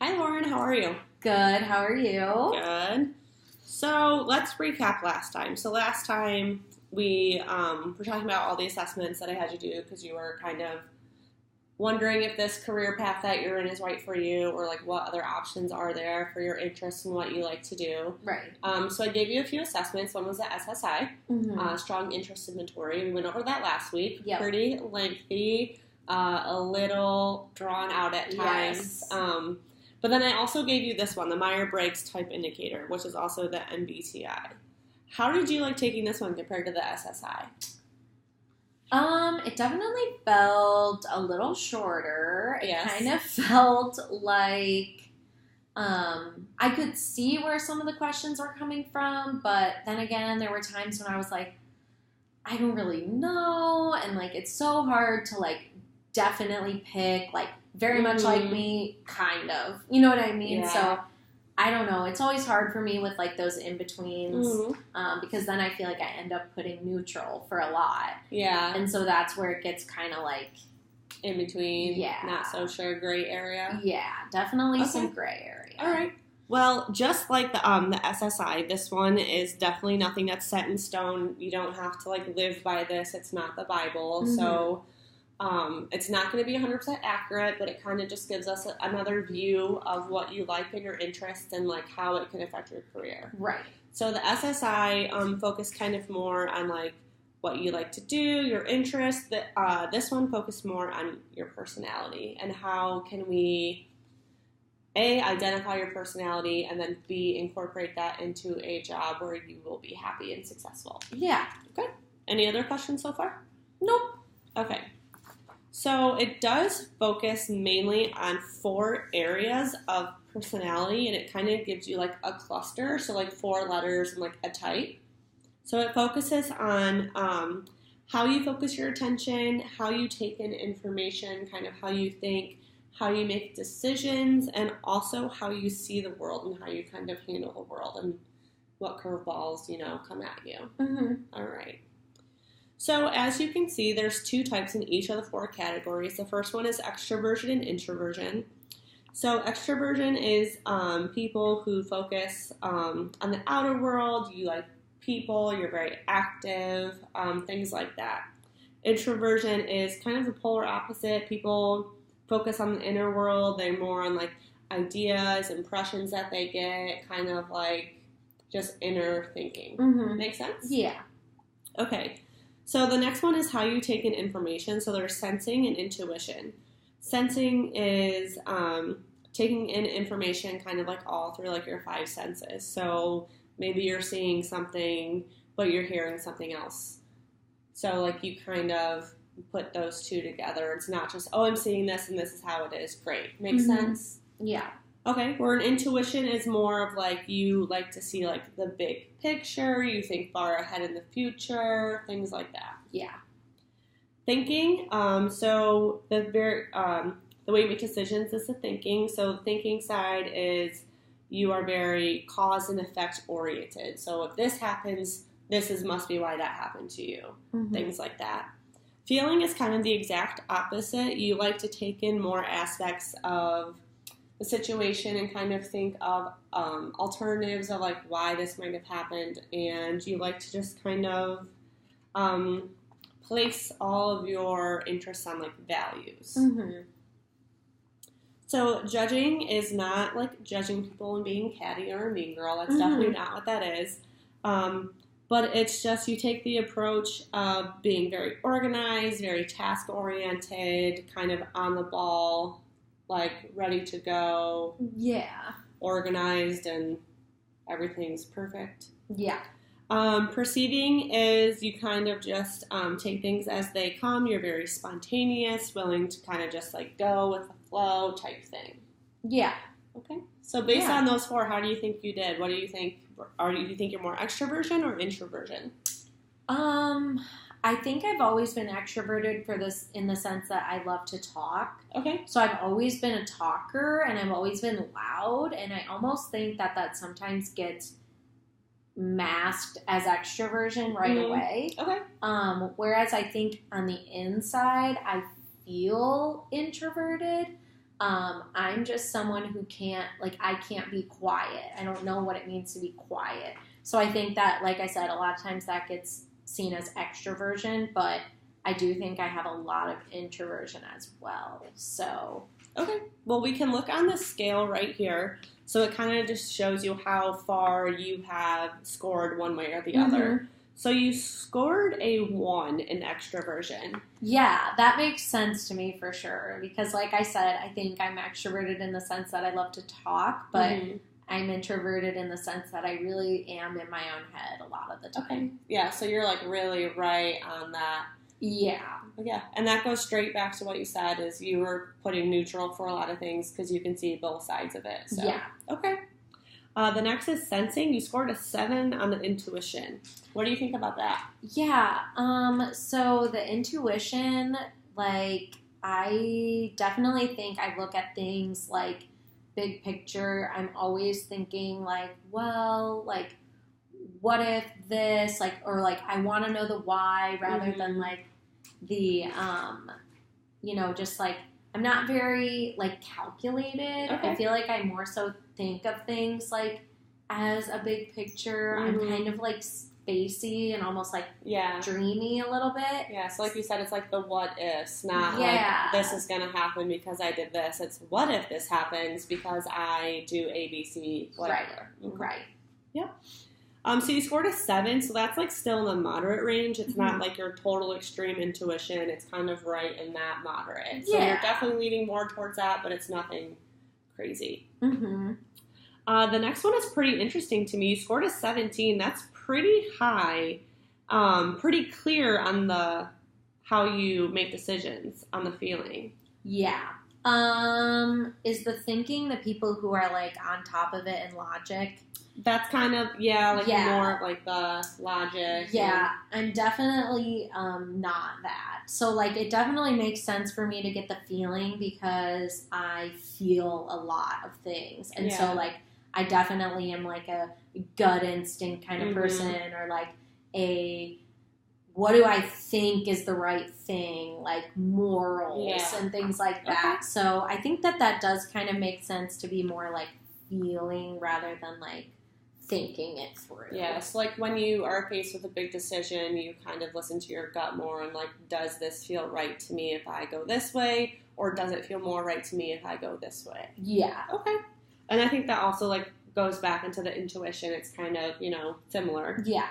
Hi, Lauren. How are you? Good. How are you? Good. So let's recap last time. So last time we were talking about all the assessments that I had you do because you were kind of wondering if this career path that you're in is right for you, or like what other options are there for your interests and what you like to do. Right. So I gave you a few assessments. One was the SSI, Strong Interest Inventory. We went over that last week. Yep. Pretty lengthy, a little drawn out at times. Yes. But then I also gave you this one, the Myers-Briggs Type Indicator, which is also the MBTI. How did you like taking this one compared to the SSI? It definitely felt a little shorter. It Yes. kind of felt like I could see where some of the questions were coming from, but then again, there were times when I was like, I don't really know, and like it's so hard to like definitely pick like very much like me, kind of. You know what I mean? Yeah. So I don't know. It's always hard for me with like those in-betweens because then I feel like I end up putting neutral for a lot. Yeah. And so that's where it gets kind of like In between. Yeah. Not so sure, gray area. Yeah, definitely Okay. some gray area. All right. Well, just like the SSI, this one is definitely nothing that's set in stone. You don't have to like live by this. It's not the Bible. So it's not going to be 100% accurate, but it kind of just gives us another view of what you like and your interests and like how it can affect your career. Right. So the SSI focused kind of more on like what you like to do, your interests. This one focused more on your personality and how can we A, identify your personality, and then B, incorporate that into a job where you will be happy and successful. Yeah. Okay. Any other questions so far? Nope. Okay. So it does focus mainly on 4 areas of personality, and it kind of gives you like a cluster, so like 4 letters and like a type. So it focuses on how you focus your attention, how you take in information, kind of how you think, how you make decisions, and also how you see the world and how you kind of handle the world and what curveballs, come at you. All right. So as you can see, there's 2 types in each of the 4 categories. The first one is extroversion and introversion. So extroversion is people who focus on the outer world. You like people, you're very active, things like that. Introversion is kind of the polar opposite. People focus on the inner world. They're more on like ideas, impressions that they get, kind of like just inner thinking. Make sense? Yeah. Okay. So the next one is how you take in information. So there's sensing and intuition. Sensing is taking in information kind of like all through like your 5 senses. So maybe you're seeing something, but you're hearing something else. So like you kind of put those 2 together. It's not just, oh, I'm seeing this and this is how it is. Great. Makes sense? Yeah. Okay, where an intuition is more of like you like to see like the big picture, you think far ahead in the future, things like that. Yeah. Thinking, so the way you make decisions is the thinking. So the thinking side is you are very cause and effect oriented. So if this happens, must be why that happened to you. Things like that. Feeling is kind of the exact opposite. You like to take in more aspects of the situation and kind of think of alternatives of like why this might have happened, and you like to just kind of place all of your interests on like values. So judging is not like judging people and being catty or a mean girl. That's definitely not what that is. But it's just you take the approach of being very organized, very task oriented, kind of on the ball, like ready to go. Yeah. Organized and everything's perfect. Yeah. Perceiving is you kind of just take things as they come. You're very spontaneous, willing to kind of just like go with the flow type thing. Yeah. Okay. So based on those 4, how do you think you did? What do you think? Do you think you're more extroversion or introversion? I think I've always been extroverted for this in the sense that I love to talk. Okay. So I've always been a talker and I've always been loud, and I almost think that sometimes gets masked as extroversion right away. Okay. Whereas I think on the inside I feel introverted, I'm just someone who I can't be quiet. I don't know what it means to be quiet. So I think that, like I said, a lot of times that gets seen as extroversion, but I do think I have a lot of introversion as well. So. Okay. Well, we can look on the scale right here. So it kind of just shows you how far you have scored one way or the other. So you scored a 1 in extroversion. Yeah, that makes sense to me for sure. Because like I said, I think I'm extroverted in the sense that I love to talk, but I'm introverted in the sense that I really am in my own head a lot of the time. Okay. Yeah, so you're like really right on that. Yeah. Yeah, and that goes straight back to what you said is you were putting neutral for a lot of things because you can see both sides of it. So. Yeah. Okay. The next is sensing. You scored a 7 on the intuition. What do you think about that? Yeah. So the intuition, like, I definitely think I look at things like big picture. I'm always thinking like, well, like, what if this, like, or like, I want to know the why rather than like the, just like, I'm not very like calculated. Okay. I feel like I more so think of things like as a big picture. I'm kind of like spacey and almost like dreamy a little bit. Yeah, so like you said, it's like the what ifs, not like this is going to happen because I did this. It's what if this happens because I do A, B, C, whatever. Right. Yep. So you scored a 7, so that's like still in the moderate range. It's not like your total extreme intuition. It's kind of right in that moderate. So you're definitely leaning more towards that, but it's nothing crazy. The next one is pretty interesting to me. You scored a 17. That's pretty high. Pretty clear on the how you make decisions, on the feeling. Yeah. Is the thinking the people who are like on top of it and logic? That's kind of, more of like the logic. Yeah, I'm definitely not that. So, like, it definitely makes sense for me to get the feeling because I feel a lot of things. And so, like, I definitely am like a gut instinct kind of person or like what do I think is the right thing, like morals and things like that. Okay. So, I think that does kind of make sense to be more like feeling rather than like thinking it through. Yeah, so like when you are faced with a big decision, you kind of listen to your gut more and like, does this feel right to me if I go this way, or does it feel more right to me if I go this way? Yeah. Okay. And I think that also like goes back into the intuition. It's kind of, similar. Yeah.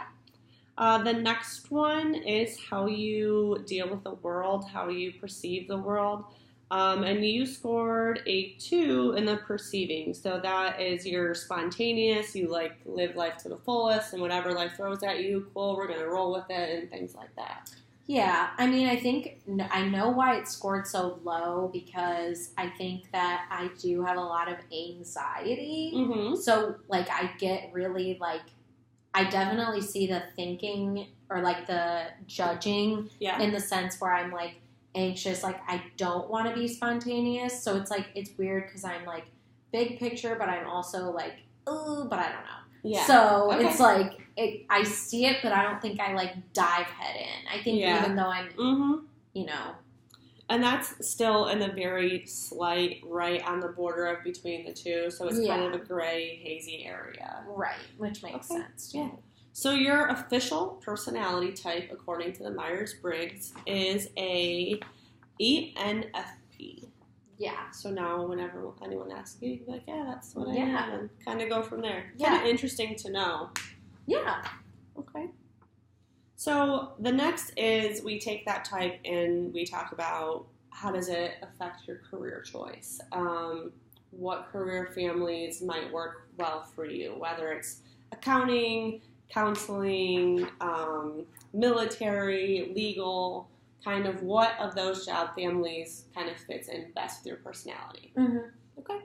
The next one is how you deal with the world, how you perceive the world. And you scored a 2 in the perceiving. So that is you're spontaneous, you like live life to the fullest, and whatever life throws at you, cool, we're going to roll with it, and things like that. Yeah, I mean, I know why it scored so low because I think that I do have a lot of anxiety. So, like, I get really, like, I definitely see the thinking or, like, the judging in the sense where I'm, like, anxious, like I don't want to be spontaneous, so it's like it's weird because I'm like big picture, but I'm also like ooh, but I don't know. So it's like I see it, but I don't think I like dive head in. I think even though I'm, and that's still in the very slight right on the border of between the two, so it's kind of a gray, hazy area, right? Which makes sense. Yeah. So your official personality type, according to the Myers-Briggs, is a ENFP. Yeah. So now whenever anyone asks you, you can be like, yeah, that's what I am, and kind of go from there. Yeah. Kind of interesting to know. Yeah. Okay. So the next is we take that type and we talk about how does it affect your career choice. What career families might work well for you, whether it's accounting, counseling, military, legal, kind of what of those job families kind of fits in best with your personality. Okay.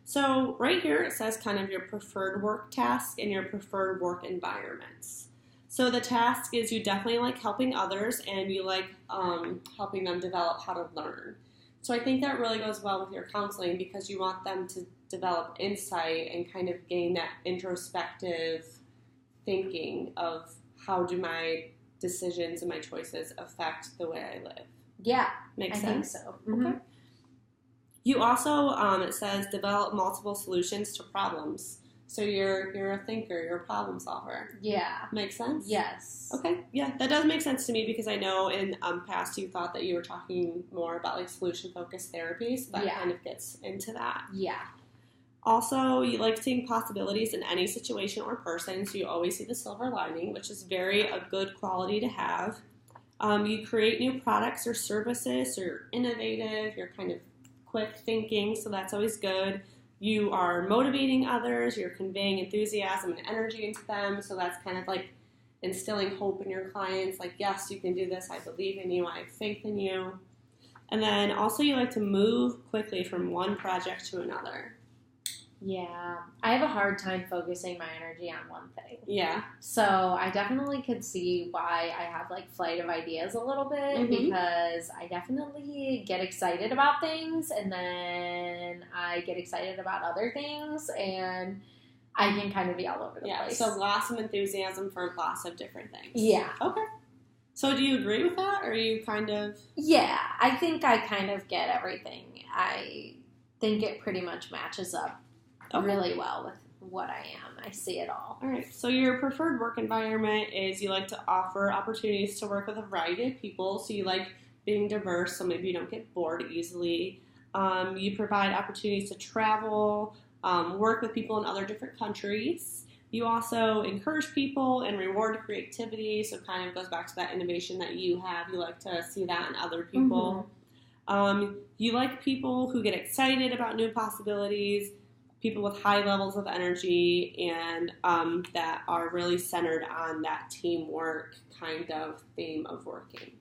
So right here it says kind of your preferred work task and your preferred work environments. So the task is you definitely like helping others and you like helping them develop how to learn. So I think that really goes well with your counseling because you want them to develop insight and kind of gain that introspective thinking of how do my decisions and my choices affect the way I live. Yeah. Makes sense? I think so. Okay. You also, it says, develop multiple solutions to problems. So you're a thinker, you're a problem solver. Yeah. Makes sense? Yes. Okay, yeah, that does make sense to me because I know in past you thought that you were talking more about like solution-focused therapy, so that kind of gets into that. Yeah. Also, you like seeing possibilities in any situation or person, so you always see the silver lining, which is a good quality to have. You create new products or services, so you're innovative, you're kind of quick thinking, so that's always good. You are motivating others, you're conveying enthusiasm and energy into them, so that's kind of like instilling hope in your clients, like, yes, you can do this, I believe in you, I have faith in you. And then also you like to move quickly from one project to another. Yeah, I have a hard time focusing my energy on one thing. Yeah. So I definitely could see why I have like flight of ideas a little bit because I definitely get excited about things and then I get excited about other things and I can kind of be all over the place. So lots of enthusiasm for lots of different things. Yeah. Okay. So do you agree with that or are you kind of... Yeah, I think I kind of get everything. I think it pretty much matches up really well with what I am. I see it all. All right. So your preferred work environment is you like to offer opportunities to work with a variety of people. So you like being diverse, so maybe you don't get bored easily. You provide opportunities to travel, work with people in other different countries. You also encourage people and reward creativity. So it kind of goes back to that innovation that you have. You like to see that in other people. You like people who get excited about new possibilities, people with high levels of energy and that are really centered on that teamwork kind of theme of working.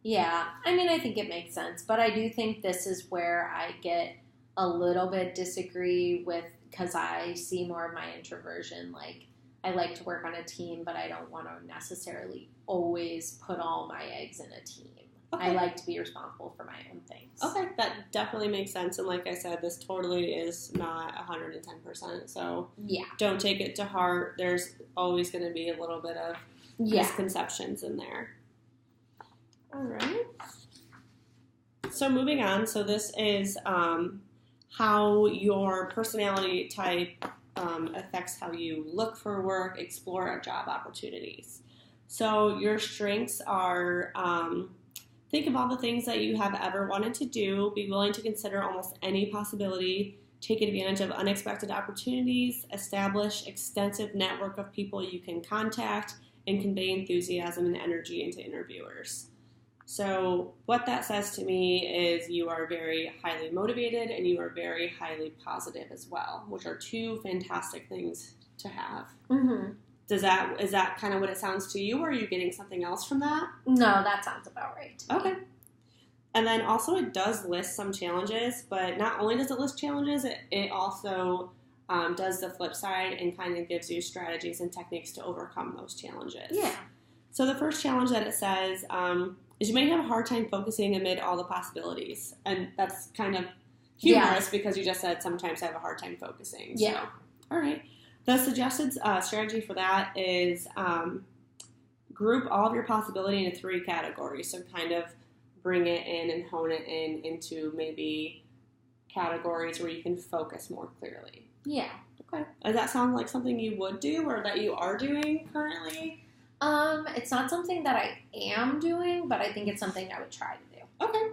Yeah, I mean, I think it makes sense, but I do think this is where I get a little bit disagree with because I see more of my introversion. Like, I like to work on a team, but I don't want to necessarily always put all my eggs in a team. Okay. I like to be responsible for my own things. Okay, that definitely makes sense. And like I said, this totally is not 110%. So don't take it to heart. There's always going to be a little bit of misconceptions in there. All right. So moving on. So this is how your personality type affects how you look for work, explore job opportunities. So your strengths are... think of all the things that you have ever wanted to do. Be willing to consider almost any possibility. Take advantage of unexpected opportunities. Establish extensive network of people you can contact and convey enthusiasm and energy into interviewers. So what that says to me is you are very highly motivated and you are very highly positive as well, which are two fantastic things to have. Is that kind of what it sounds to you, or are you getting something else from that? No, that sounds about right. Okay. And then also it does list some challenges, but not only does it list challenges, it also does the flip side and kind of gives you strategies and techniques to overcome those challenges. Yeah. So the first challenge that it says is you may have a hard time focusing amid all the possibilities. And that's kind of humorous because you just said sometimes I have a hard time focusing. So. Yeah. All right. The suggested strategy for that is group all of your possibility into 3 categories. So kind of bring it in and hone it into maybe categories where you can focus more clearly. Yeah. Okay. Does that sound like something you would do or that you are doing currently? It's not something that I am doing, but I think it's something I would try to do. Okay.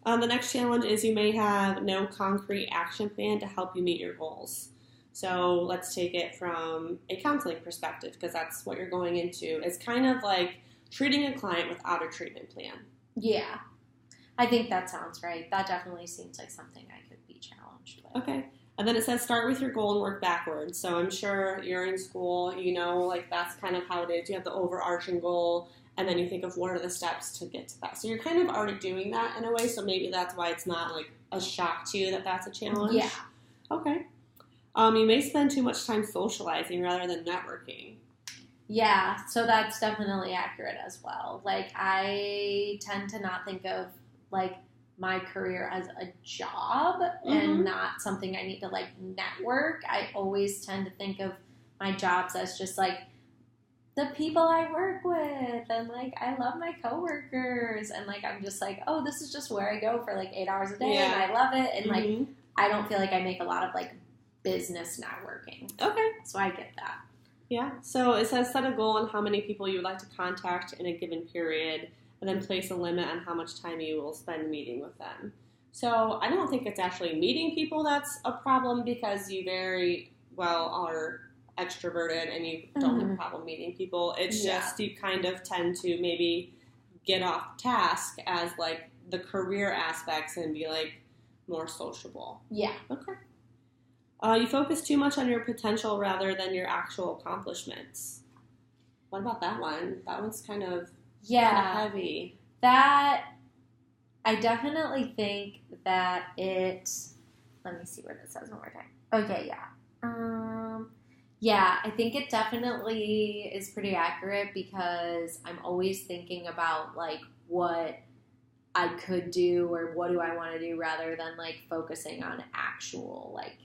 The next challenge is you may have no concrete action plan to help you meet your goals. So let's take it from a counseling perspective because that's what you're going into. It's kind of like treating a client without a treatment plan. Yeah. I think that sounds right. That definitely seems like something I could be challenged with. Okay. And then it says start with your goal and work backwards. So I'm sure you're in school, like that's kind of how it is. You have the overarching goal and then you think of what are the steps to get to that. So you're kind of already doing that in a way. So maybe that's why it's not like a shock to you that that's a challenge. Yeah. Okay. You may spend too much time socializing rather than networking. Yeah, so that's definitely accurate as well. Like, I tend to not think of, like, my career as a job and not something I need to, like, network. I always tend to think of my jobs as just, like, the people I work with, and like I love my coworkers, and like I'm just like, oh, this is just where I go for like 8 hours a day, and I love it, and like I don't feel like I make a lot of like business networking. Okay. So I get that. Yeah. So it says set a goal on how many people you would like to contact in a given period, and then place a limit on how much time you will spend meeting with them. So I don't think it's actually meeting people that's a problem, because you very well are extroverted and you don't have a problem meeting people. It's just you kind of tend to maybe get off task as like the career aspects and be like more sociable. Yeah. Okay. You focus too much on your potential rather than your actual accomplishments. What about that one? That one's kind of heavy. That, I definitely think that it, let me see what it says one more time. Okay, yeah, I think it definitely is pretty accurate, because I'm always thinking about like what I could do or what do I want to do, rather than like focusing on actual like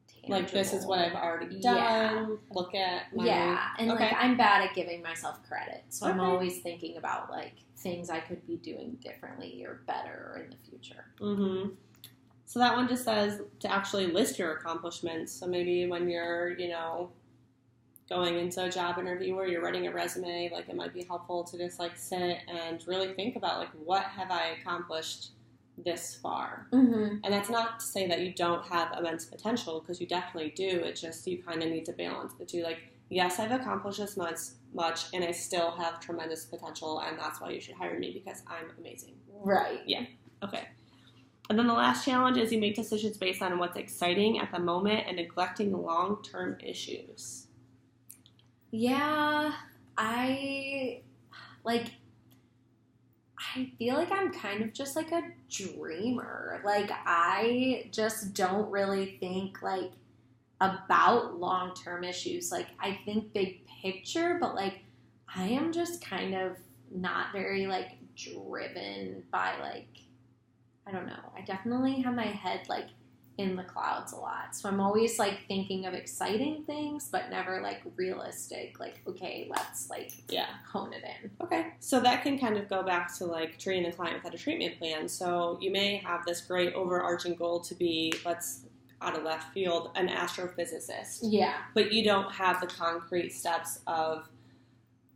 tangible. Like, this is what I've already done. Yeah. Look at my... Yeah, and like I'm bad at giving myself credit, so I'm Okay. always thinking about like things I could be doing differently or better in the future. Mm-hmm. So that one just says to actually list your accomplishments. So maybe when you're, going into a job interview or you're writing a resume, like it might be helpful to just like sit and really think about like, what have I accomplished this far? Mm-hmm. And that's not to say that you don't have immense potential, because you definitely do. It's just you kind of need to balance the two. Like, yes, I've accomplished this much, and I still have tremendous potential, and that's why you should hire me, because I'm amazing. Right. Yeah. Okay. And then the last challenge is you make decisions based on what's exciting at the moment and neglecting long-term issues. Yeah, I feel like I'm kind of just like a dreamer. Like, I just don't really think like about long-term issues. Like, I think big picture, but like I am just kind of not very like driven by like, I don't know. I definitely have my head like in the clouds a lot. So I'm always like thinking of exciting things, but never like realistic. Like, okay, let's like hone it in. Okay. So that can kind of go back to like treating the client without a treatment plan. So you may have this great overarching goal to be, let's out of left field, an astrophysicist. Yeah. But you don't have the concrete steps of,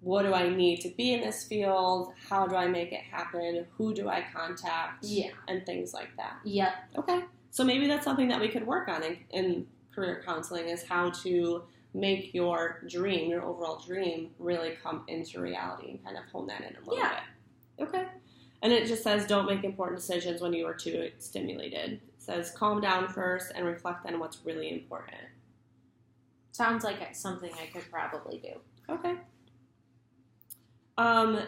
what do I need to be in this field? How do I make it happen? Who do I contact? Yeah. And things like that. Yep. Okay. So maybe that's something that we could work on in career counseling, is how to make your dream, your overall dream, really come into reality and kind of hone that in a little bit. Okay. And it just says, don't make important decisions when you are too stimulated. It says, calm down first and reflect on what's really important. Sounds like something I could probably do. Okay.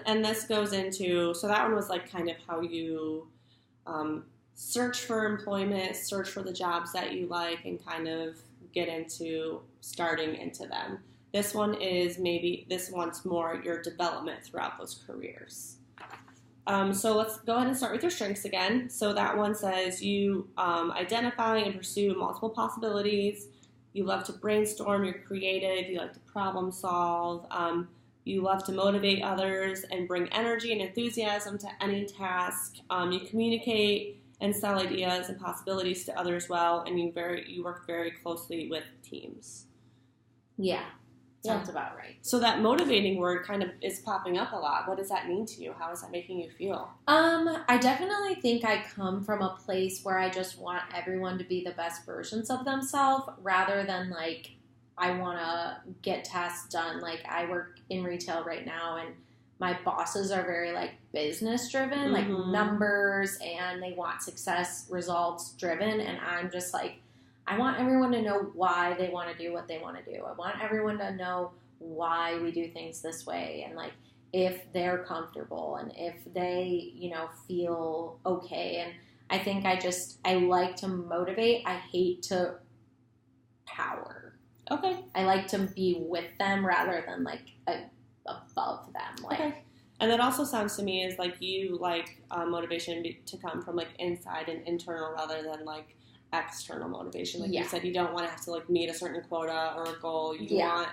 And this goes into, so that one was like kind of how you search for employment, search for the jobs that you like, and kind of get into starting into them. This one is this one's more your development throughout those careers. So let's go ahead and start with your strengths again. So that one says you identify and pursue multiple possibilities. You love to brainstorm, you're creative, you like to problem solve. You love to motivate others and bring energy and enthusiasm to any task. You communicate and sell ideas and possibilities to others well, and you work very closely with teams. Yeah, sounds about right. So that motivating word kind of is popping up a lot. What does that mean to you? How is that making you feel? I definitely think I come from a place where I just want everyone to be the best versions of themselves, rather than like I want to get tasks done. Like, I work in retail right now, and my bosses are very like business driven, like numbers, and they want success results driven. And I'm just like, I want everyone to know why they want to do what they want to do. I want everyone to know why we do things this way, and like if they're comfortable and if they, feel okay. And I think I like to motivate. I hate to power. Okay. I like to be with them rather than like above them. Like, okay. And that also sounds to me as like you like motivation to come from like inside and internal rather than like external motivation. Like you said, you don't want to have to like meet a certain quota or a goal. You want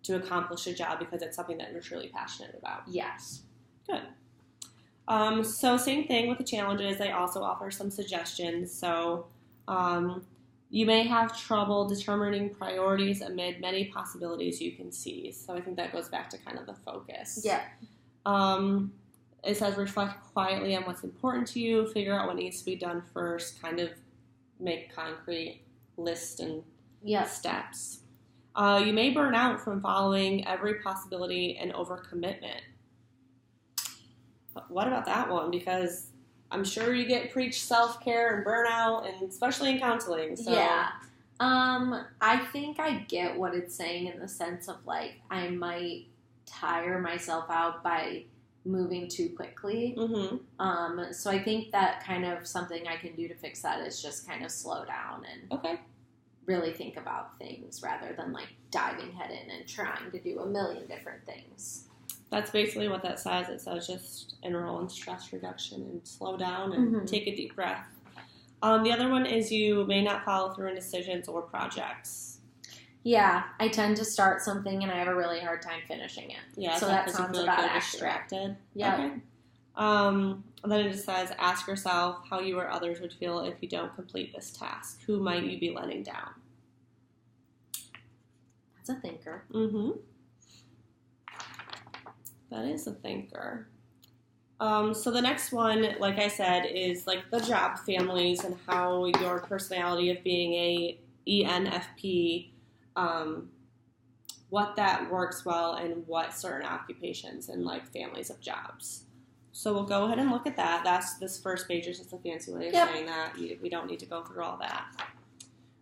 to accomplish a job because it's something that you're truly passionate about. Yes. Good. So same thing with the challenges. They also offer some suggestions. So you may have trouble determining priorities amid many possibilities you can see. So I think that goes back to kind of the focus. Yeah. It says reflect quietly on what's important to you, figure out what needs to be done first, kind of make concrete lists and steps. You may burn out from following every possibility and overcommitment. But what about that one? Because I'm sure you get preached self-care and burnout, and especially in counseling. So. Yeah. I think I get what it's saying in the sense of, like, I might tire myself out by moving too quickly. Mm-hmm. So I think that kind of something I can do to fix that is just kind of slow down and really think about things rather than, like, diving head in and trying to do a million different things. That's basically what that says. It says just enroll in stress reduction and slow down and take a deep breath. The other one is you may not follow through in decisions or projects. Yeah, I tend to start something and I have a really hard time finishing it. Yeah, so that sounds about accurate. Distracted. Yeah. Okay. And then it just says ask yourself how you or others would feel if you don't complete this task. Who might you be letting down? That's a thinker. Mm-hmm. That is a thinker. So the next one, like I said, is like the job families and how your personality of being a ENFP, what that works well and what certain occupations and like families of jobs. So we'll go ahead and look at that. That's this first page is just a fancy way of saying that. We don't need to go through all that.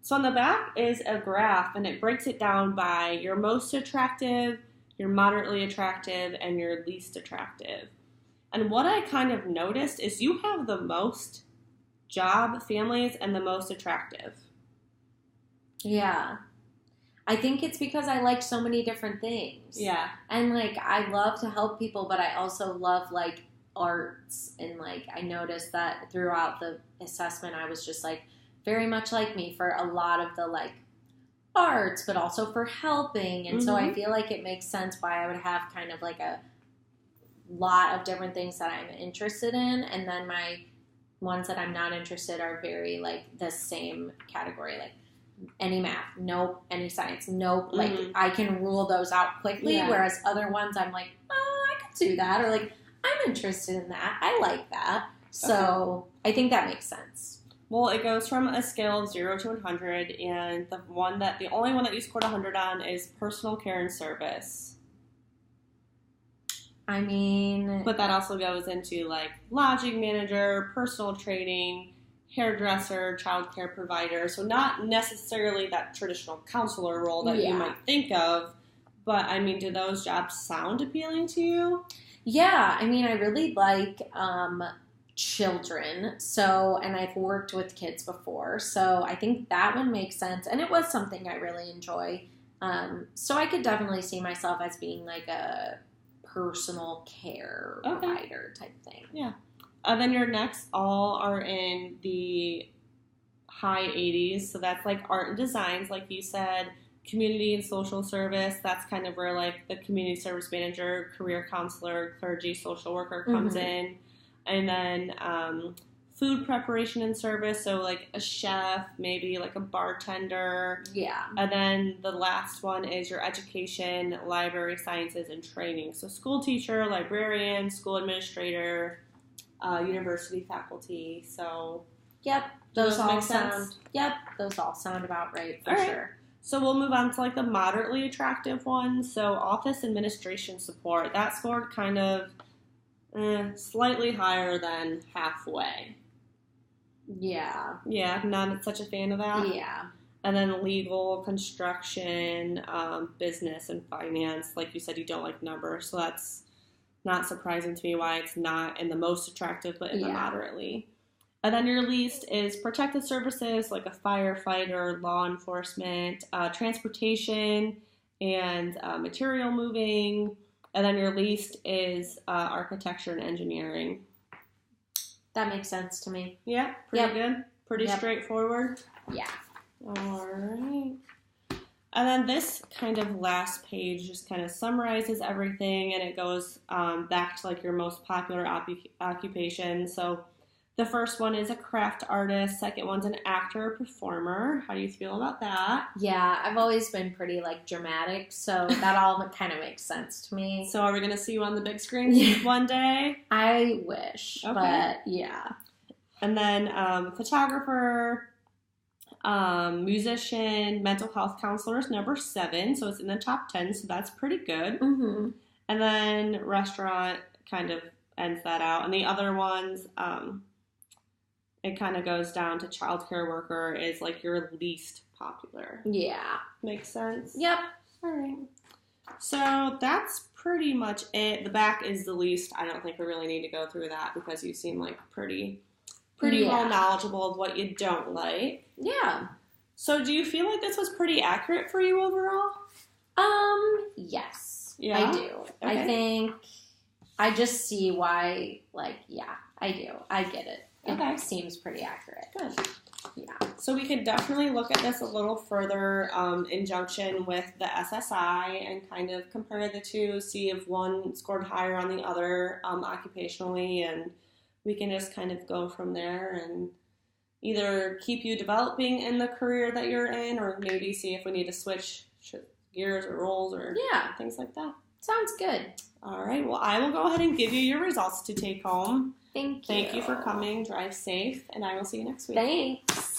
So on the back is a graph, and it breaks it down by your most attractive, your moderately attractive, and your least attractive. And what I kind of noticed is you have the most job families and the most attractive. Yeah. I think it's because I like so many different things. Yeah. And, like, I love to help people, but I also love, like, arts. And, like, I noticed that throughout the assessment, I was just, like, very much like me for a lot of the, like, arts, but also for helping. And so I feel like it makes sense why I would have kind of, like, a lot of different things that I'm interested in. And then my ones that I'm not interested are very, like, the same category, like, any math, nope. Any science, nope. Like, I can rule those out quickly, whereas other ones I'm like, oh, I could do that, or like, I'm interested in that. I like that. So I think that makes sense. Well, it goes from a scale of 0 to 100, and the only one that you scored 100 on is personal care and service. I mean, but that also goes into like lodging manager, personal training, hairdresser, child care provider. So not necessarily that traditional counselor role that you might think of, but I mean, do those jobs sound appealing to you? Yeah, I mean, I really like children. So, and I've worked with kids before, so I think that one makes sense. And it was something I really enjoy. So I could definitely see myself as being like a personal care provider type thing. Yeah. Then your next all are in the high 80s. So that's like art and designs, like you said, community and social service. That's kind of where like the community service manager, career counselor, clergy, social worker comes in. And then food preparation and service. So like a chef, maybe like a bartender. Yeah. And then the last one is your education, library sciences, and training. So school teacher, librarian, school administrator, university faculty. So those all sound about right for sure. So we'll move on to like the moderately attractive ones. So office administration support, that scored kind of slightly higher than halfway. Yeah, not such a fan of that. Yeah. And then legal, construction, business, and finance. Like you said, you don't like numbers, so that's not surprising to me why it's not in the most attractive, but in the moderately. And then your least is protective services, like a firefighter, law enforcement, transportation, and material moving. And then your least is architecture and engineering. That makes sense to me. Yeah, pretty good. Pretty straightforward. Yeah. All right. And then this kind of last page just kind of summarizes everything, and it goes back to like your most popular occupation. So the first one is a craft artist. Second one's an actor or performer. How do you feel about that? Yeah, I've always been pretty like dramatic, so that all kind of makes sense to me. So are we going to see you on the big screen one day? I wish, Okay. but yeah. And then photographer, musician, mental health counselor is number 7, so it's in the top 10, so that's pretty good. Mm-hmm. And then restaurant kind of ends that out. And the other ones, it kind of goes down to childcare worker is like your least popular. Yeah. Makes sense? Yep. All right. So that's pretty much it. The back is the least. I don't think we really need to go through that because you seem like pretty well knowledgeable of what you don't like. Yeah. So do you feel like this was pretty accurate for you overall? Yes. Yeah? I do. Okay. I think I just see why, like, yeah, I do. I get it. Okay. It seems pretty accurate. Good. Yeah. So we could definitely look at this a little further in junction with the SSI and kind of compare the two, see if one scored higher on the other occupationally, and we can just kind of go from there and either keep you developing in the career that you're in or maybe see if we need to switch gears or roles or things like that. Sounds good. All right. Well, I will go ahead and give you your results to take home. Thank you. Thank you for coming. Drive safe, and I will see you next week. Thanks.